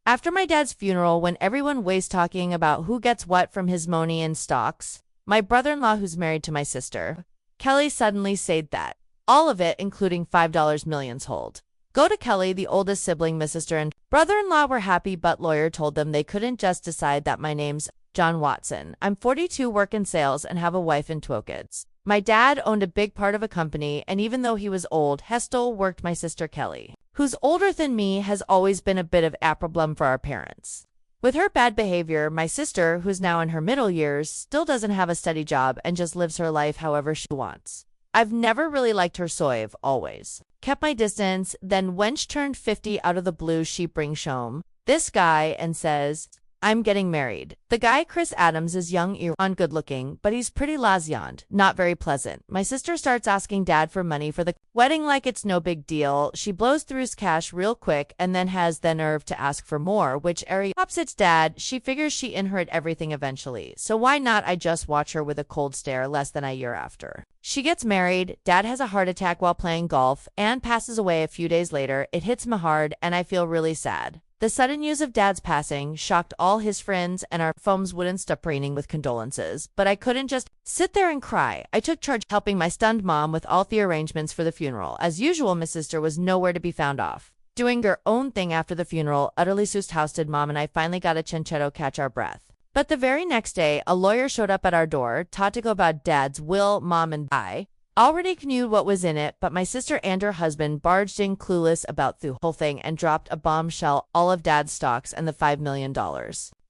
After my dad's funeral, when everyone was talking about who gets what from his money and stocks, my brother-in-law, who's married to my sister, Kelly, suddenly said that all of it, including $5 millions hold, go to Kelly, the oldest sibling. My sister and brother-in-law were happy, but lawyer told them they couldn't just decide that. My name's John Watson. I'm 42, work in sales, and have a wife and 2 kids. My dad owned a big part of a company, and even though he was old, Hestel worked. My sister Kelly, who's older than me, has always been a bit of a problem for our parents. With her bad behavior, my sister, who's now in her middle years, still doesn't have a steady job and just lives her life however she wants. I've never really liked her, so I've always kept my distance. Then when she turned 50, out of the blue, she brings home this guy and says, I'm getting married. The guy, Chris Adams, is young and good looking, but he's pretty lazyond, not very pleasant. My sister starts asking dad for money for the wedding like it's no big deal. She blows through his cash real quick and then has the nerve to ask for more, which upsets dad. She figures she inherit everything eventually, so why not I just watch her with a cold stare. Less than a year after she gets married, dad has a heart attack while playing golf and passes away a few days later. It hits me hard and I feel really sad. The sudden news of dad's passing shocked all his friends, and our phones wouldn't stop ringing with condolences. But I couldn't just sit there and cry. I took charge, helping my stunned mom with all the arrangements for the funeral. As usual, my sister was nowhere to be found, off doing her own thing after the funeral. Utterly exhausted, mom and I finally got a chinchetto catch our breath. But the very next day, a lawyer showed up at our door, taught to go about dad's will. Mom and I already knew what was in it, but my sister and her husband barged in clueless about the whole thing and dropped a bombshell: all of dad's stocks and the $5 million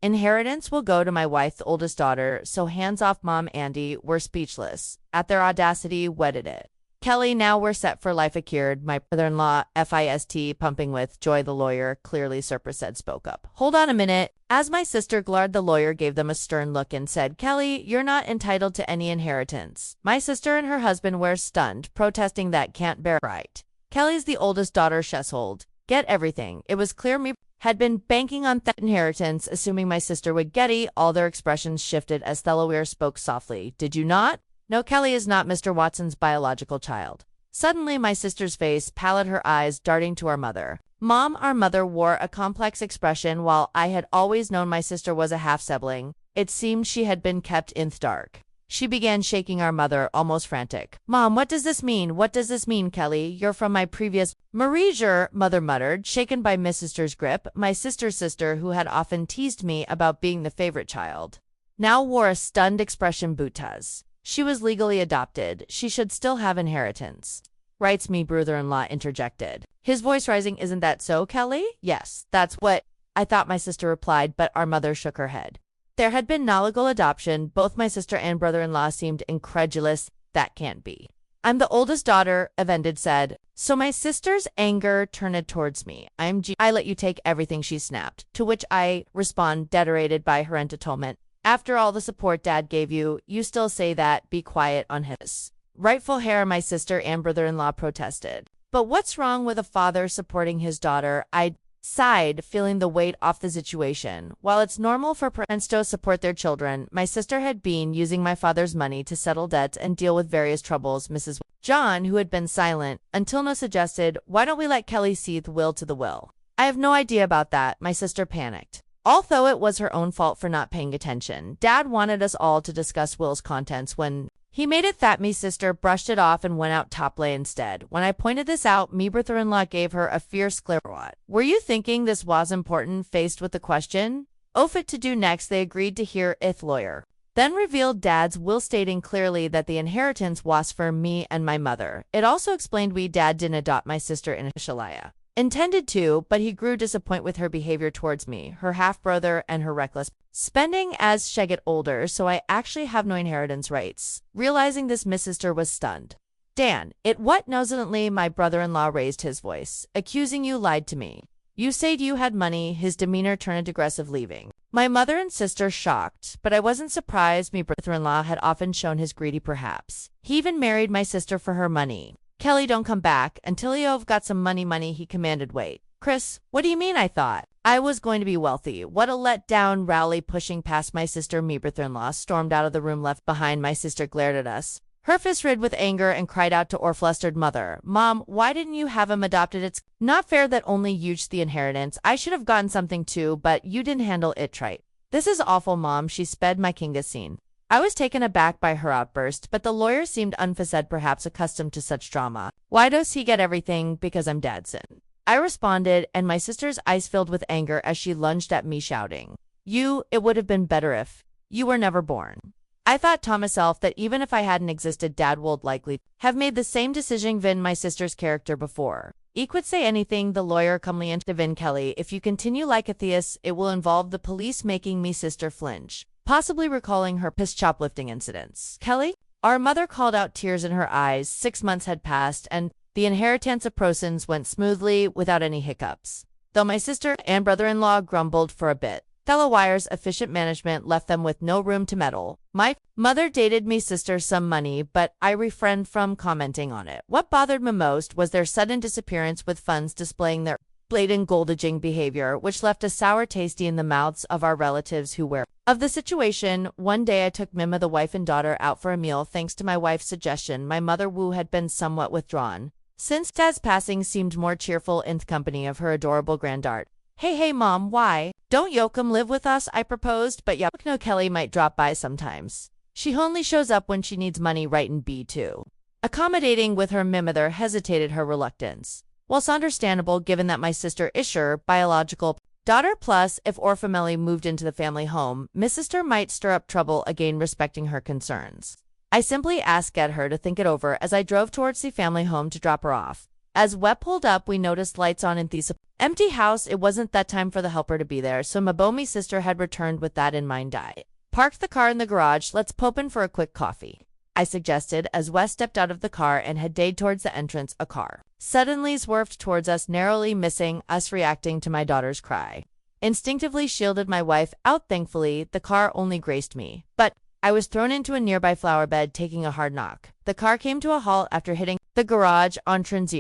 inheritance will go to my wife, the oldest daughter. So hands off, mom. Andy were speechless at their audacity. Wedded it. Kelly, now we're set for life. Accured. My brother-in-law, FIST, pumping with joy. The lawyer, clearly surprised, said, spoke up. Hold on a minute. As my sister glared, the lawyer gave them a stern look and said, Kelly, you're not entitled to any inheritance. My sister and her husband were stunned, protesting that can't bear right. Kelly's the oldest daughter, Sheshold. Get everything. It was clear me had been banking on that inheritance, assuming my sister would get it. All their expressions shifted as the lawyer spoke softly. Did you not? No, Kelly is not Mr. Watson's biological child. Suddenly, my sister's face pallid, her eyes darting to our mother. Mom, our mother wore a complex expression. While I had always known my sister was a half-sibling, it seemed she had been kept in the dark. She began shaking our mother, almost frantic. Mom, what does this mean? What does this mean, Kelly? You're from my previous marriage, mother muttered, shaken by my sister's grip. My sister's sister, who had often teased me about being the favorite child, now wore a stunned expression. Butaz. She was legally adopted. She should still have inheritance. Rights, me brother-in-law interjected, his voice rising. Isn't that so, Kelly? Yes, that's what I thought, my sister replied, but our mother shook her head. There had been no legal adoption. Both my sister and brother-in-law seemed incredulous. That can't be. I'm the oldest daughter, Evendid said. So my sister's anger turned towards me. I let you take everything, she snapped, to which I respond, deteriorated by her entitlement. After all the support dad gave you, you still say that. Be quiet on his rightful hair, my sister and brother-in-law protested. But what's wrong with a father supporting his daughter? I sighed, feeling the weight off the situation. While it's normal for parents to support their children, my sister had been using my father's money to settle debts and deal with various troubles. Mrs. John, who had been silent until no, suggested, why don't we let Kelly see the will to the will? I have no idea about that, my sister panicked. Although it was her own fault for not paying attention, Dad wanted us all to discuss Will's contents. When he made it that, me sister brushed it off and went out topless instead. When I pointed this out, me brother-in-law gave her a fierce glare. What were you thinking this was important? Faced with the question of what to do next, they agreed to hear its lawyer. Then revealed Dad's will, stating clearly that the inheritance was for me and my mother. It also explained Dad didn't adopt my sister in Shalaya. Intended to, but he grew disappointed with her behavior towards me, her half-brother, and her reckless spending as she get older, so I actually have no inheritance rights. Realizing this, my sister was stunned. Dan, it what? Nonchalantly, my brother-in-law raised his voice, accusing you lied to me. You said you had money. His demeanor turned aggressive, leaving my mother and sister shocked, but I wasn't surprised. My brother-in-law had often shown his greedy, perhaps. He even married my sister for her money. Kelly, don't come back until you've got some money, he commanded. Wait, Chris, what do you mean? I thought I was going to be wealthy. What a letdown. Rowley, pushing past my sister, me brother-in-law stormed out of the room. Left behind, my sister glared at us, Her fist red with anger and cried out to our flustered mother, "Mom, why didn't you have him adopted? It's not fair that only you's the inheritance. I should have gotten something too, but you didn't handle it right. This is awful, Mom," she sped my kinga scene. I was taken aback by her outburst, but the lawyer seemed unfazed, perhaps accustomed to such drama. "Why does he get everything? Because I'm dad's son," I responded, and my sister's eyes filled with anger as she lunged at me shouting, It would have been better if you were never born." I thought to myself that even if I hadn't existed, Dad would likely have made the same decision Vin, my sister's character, before. "E could say anything," the lawyer calmly into Vin Kelly. "If you continue like a theist, it will involve the police making me sister flinch, possibly recalling her piss shoplifting incidents." Kelly? Our mother called out, tears in her eyes. 6 months had passed, and the inheritance of Prosons went smoothly without any hiccups, though my sister and brother-in-law grumbled for a bit. Delaware's efficient management left them with no room to meddle. My mother dated me sister some money, but I refrained from commenting on it. What bothered me most was their sudden disappearance, with funds displaying their blatant goldaging behavior, which left a sour taste in the mouths of our relatives who were of the situation. One day I took Mima, the wife and daughter, out for a meal. Thanks to my wife's suggestion, my mother Wu had been somewhat withdrawn, since Dad's passing seemed more cheerful in the company of her adorable granddaughter. Hey, Mom, why don't you come live with us?" I proposed, but you know Kelly might drop by sometimes. She only shows up when she needs money, right? And B2. Accommodating with her mother hesitated her reluctance. Whilst understandable given that my sister is her biological daughter, plus if our family moved into the family home, Miss Sister might stir up trouble again. Respecting her concerns, I simply asked her to think it over as I drove towards the family home to drop her off. As we pulled up, we noticed lights on in the empty house. It wasn't that time for the helper to be there, so Mabomi's sister had returned with that in mind. I parked the car in the garage. "Let's pop in for a quick coffee," I suggested as Wes stepped out of the car and headed towards the entrance. A car suddenly swerved towards us, narrowly missing us. Reacting to my daughter's cry, instinctively shielded my wife out. Thankfully, the car only grazed me, but I was thrown into a nearby flower bed, taking a hard knock. The car came to a halt after hitting the garage entrance.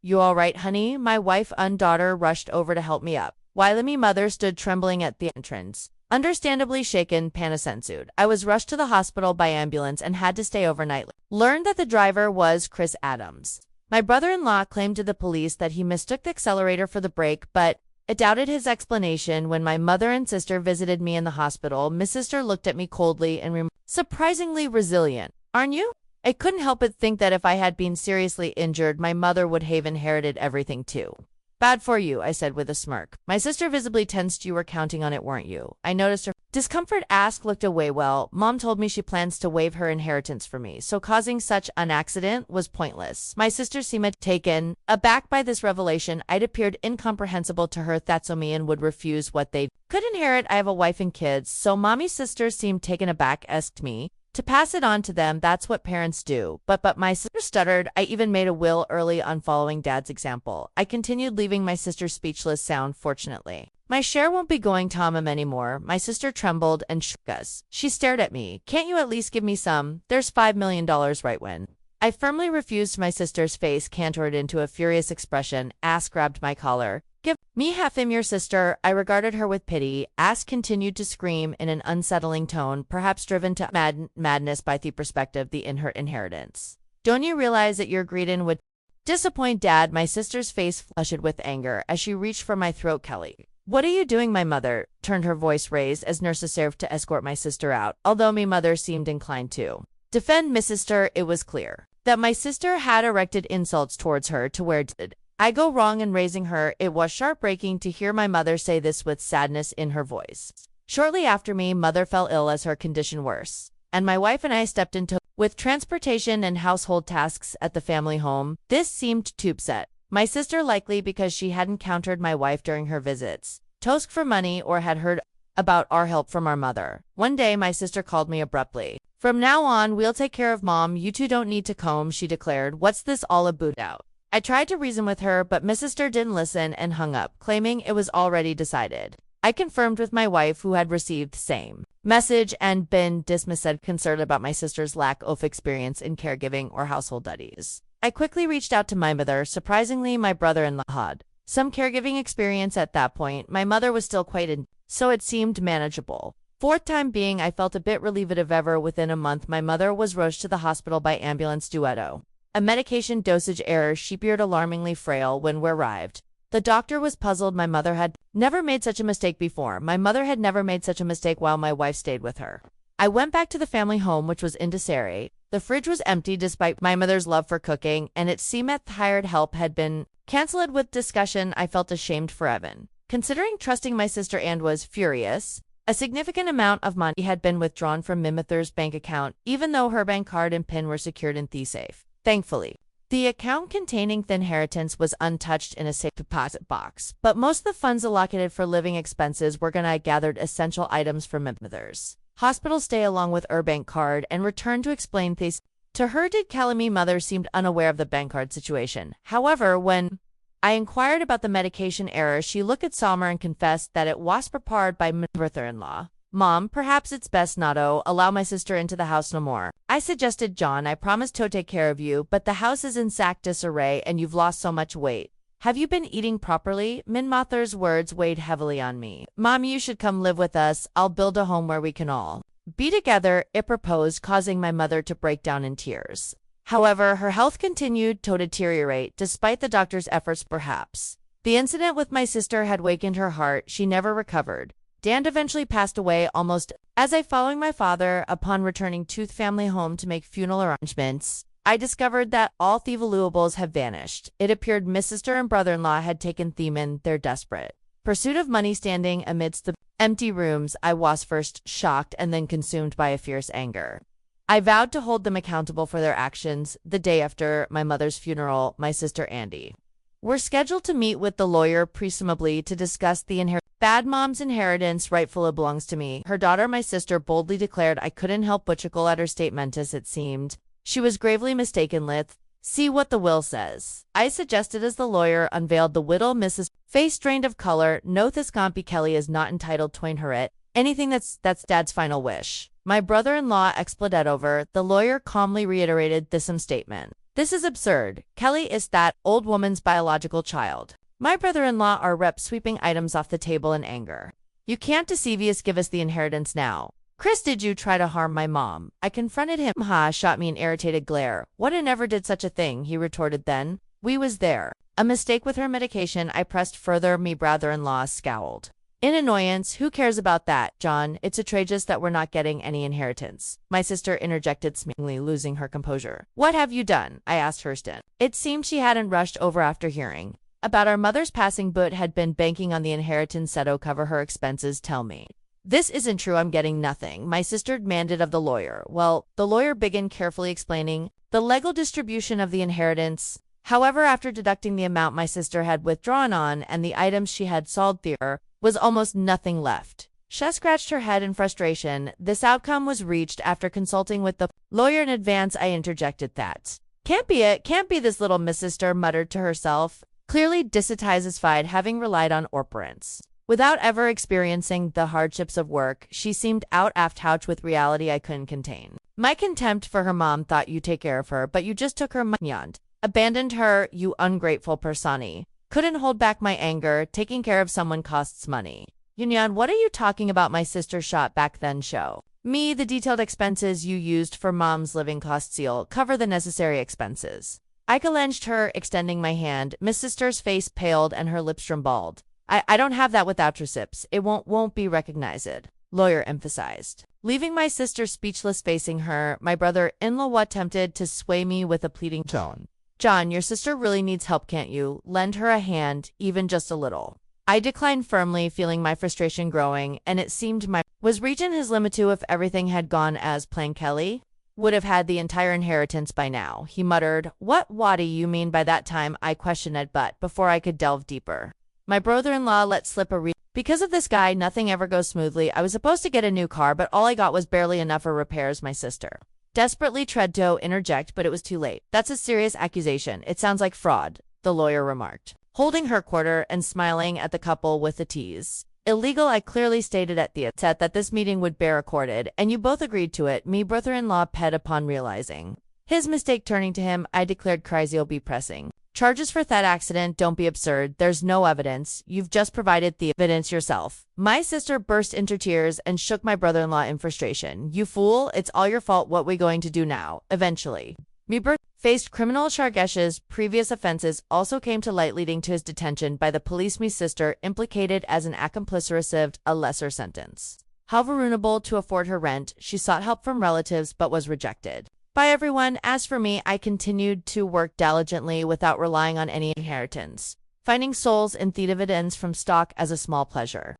"You all right, honey?" My wife and daughter rushed over to help me up, while my mother stood trembling at the entrance. Understandably shaken, panic ensued. I was rushed to the hospital by ambulance and had to stay overnight. Learned that the driver was Chris Adams. My brother-in-law claimed to the police that he mistook the accelerator for the brake, but I doubted his explanation. When my mother and sister visited me in the hospital, Miss Sister looked at me coldly and remained surprisingly resilient. "Aren't you?" I couldn't help but think that if I had been seriously injured, my mother would have inherited everything too. "Bad for you," I said with a smirk. My sister visibly tensed. "You were counting on it, weren't you?" I noticed her discomfort. Looked away. "Well, Mom told me she plans to waive her inheritance for me, so causing such an accident was pointless." My sister seemed taken aback by this revelation. It appeared incomprehensible to her that Somian would refuse what they could inherit. "I have a wife and kids." So Mommy's sister seemed taken aback, asked me to pass it on to them. "That's what parents do." But my sister stuttered. "I even made a will early on following Dad's example." I continued, leaving my sister speechless. "Sound fortunately, my share won't be going to Mom anymore." My sister trembled and shook us. She stared at me. "Can't you at least give me some? There's $5 million, right?" When I firmly refused, my sister's face contoured into a furious expression. Grabbed my collar. "Give me half him, your sister." I regarded her with pity. Continued to scream in an unsettling tone, perhaps driven to madness by the perspective the inheritance. "Don't you realize that your greedin' would disappoint Dad?" My sister's face flushed with anger as she reached for my throat. "Kelly, what are you doing?" My mother turned, her voice raised as nurses served to escort my sister out. Although my mother seemed inclined to defend Miss Sister, it was clear that my sister had erected insults towards her. To where did I go wrong in raising her? It was heartbreaking to hear my mother say this with sadness in her voice. Shortly after, mother fell ill as her condition worse, and my wife and I stepped into with transportation and household tasks at the family home. This seemed to upset my sister, likely because she hadn't encountered my wife during her visits, tosk for money, or had heard about our help from our mother. One day, my sister called me abruptly. "From now on, we'll take care of Mom. You two don't need to comb," she declared. "What's this all about?" I tried to reason with her, but Miss Sister didn't listen and hung up, claiming it was already decided. I confirmed with my wife, who had received the same message and been dismissed, concerned about my sister's lack of experience in caregiving or household duties. I quickly reached out to my mother. Surprisingly, my brother-in-law had some caregiving experience at that point. My mother was still quite in, so it seemed manageable. Fourth time being, I felt a bit relieved if ever. Within a month, my mother was rushed to the hospital by ambulance duetto. A medication dosage error. She appeared alarmingly frail when we arrived. The doctor was puzzled. My mother had never made such a mistake before. My mother had never made such a mistake while my wife stayed with her. I went back to the family home, which was in disarray. The fridge was empty despite my mother's love for cooking, and it seemed that hired help had been cancelled. With discussion, I felt ashamed for Evan, considering trusting my sister, and was furious. A significant amount of money had been withdrawn from Mimithere's bank account, even though her bank card and PIN were secured in the safe. Thankfully, the account containing the inheritance was untouched in a safe deposit box, but most of the funds allocated for living expenses were gonna gathered essential items from Mimithere's hospital stay along with her bank card and returned to explain things to her. Did Kelly mother seemed unaware of the bank card situation. However, when I inquired about the medication error, she looked at Sommer and confessed that it was prepared by my brother-in-law. Mom, perhaps it's best not to allow my sister into the house no more. I suggested. John, I promised to take care of you, but the house is in sack disarray and you've lost so much weight. Have you been eating properly? Min Mother's words weighed heavily on me. Mom, you should come live with us. I'll build a home where we can all be together, it proposed, causing my mother to break down in tears. However, her health continued to deteriorate, despite the doctor's efforts. Perhaps the incident with my sister had wakened her heart. She never recovered. Dan eventually passed away almost as I following my father. Upon returning to the family home to make funeral arrangements, I discovered that all the valuables had vanished. It appeared my sister and brother-in-law had taken them in their desperate pursuit of money. Standing amidst the empty rooms, I was first shocked and then consumed by a fierce anger. I vowed to hold them accountable for their actions. The day after my mother's funeral, my sister Andy were scheduled to meet with the lawyer, presumably to discuss the bad mom's inheritance rightfully belongs to me. Her daughter, my sister, boldly declared I couldn't help but chuckle at her statement, as it seemed she was gravely mistaken. Let's see what the will says, I suggested as the lawyer unveiled the will. Mrs. Face drained of color. No, this can't be. Kelly is not entitled to inherit anything. That's Dad's final wish. My brother-in-law exploded over. The lawyer calmly reiterated this statement. This is absurd. Kelly is that old woman's biological child. My brother-in-law our rep sweeping items off the table in anger. You can't deceive us. Give us the inheritance now. Chris, did you try to harm my mom? I confronted him. Shot me an irritated glare. What? I never did such a thing, he retorted. Then we was there. A mistake with her medication. I pressed further. Me brother-in-law scowled in annoyance. Who cares about that, John? It's outrageous that we're not getting any inheritance, my sister interjected, smilingly losing her composure. What have you done? I asked Hurston. It seemed she hadn't rushed over after hearing about our mother's passing, but had been banking on the inheritance to cover her expenses. Tell me this isn't true. I'm getting nothing, my sister demanded of the lawyer. Well, the lawyer began carefully explaining the legal distribution of the inheritance. However, after deducting the amount my sister had withdrawn on and the items she had sold to her, was almost nothing left. She scratched her head in frustration. This outcome was reached after consulting with the lawyer in advance. I interjected. That can't be it. Can't be. This little Miss Sister muttered to herself, clearly dissatisfied, having relied on operance without ever experiencing the hardships of work. She seemed out of touch with reality. I couldn't contain my contempt for her. Mom thought you take care of her, but you just took her money and abandoned her, you ungrateful personi. Couldn't hold back my anger. Taking care of someone costs money. Yunyan, what are you talking about? My sister shot back. Then show me the detailed expenses you used for mom's living costs. You'll cover the necessary expenses. I challenged her, extending my hand. Miss Sister's face paled and her lips trembled. I don't have that without receipts. It won't be recognized, lawyer emphasized. Leaving my sister speechless facing her, my brother-in-law attempted to sway me with a pleading tone. John, your sister really needs help. Can't you lend her a hand, even just a little? I declined firmly, feeling my frustration growing, and it seemed my was reaching his limit too. If everything had gone as planned, Kelly would have had the entire inheritance by now, he muttered. What do you mean by that? Time I questioned it, but before I could delve deeper, my brother-in-law let slip a because of this guy, nothing ever goes smoothly. I was supposed to get a new car, but all I got was barely enough for repairs. My sister desperately tried to interject, but it was too late. That's a serious accusation. It sounds like fraud, the lawyer remarked, holding her quarter and smiling at the couple with a tease. Illegal. I clearly stated at the outset that this meeting would be recorded, and you both agreed to it. Me brother-in-law pet upon realizing his mistake. Turning to him, I declared, cries you'll be pressing Charges for that accident, don't be absurd. There's no evidence. You've just provided the evidence yourself. My sister burst into tears and shook my brother-in-law in frustration. You fool, it's all your fault. What we going to do now? Eventually. Mubert faced criminal charges. Previous offenses also came to light, leading to his detention by the police. My sister, implicated as an accomplice, received a lesser sentence. However, unable to afford her rent, she sought help from relatives but was rejected by everyone. As for me, I continued to work diligently without relying on any inheritance, finding souls in dividends from stock as a small pleasure.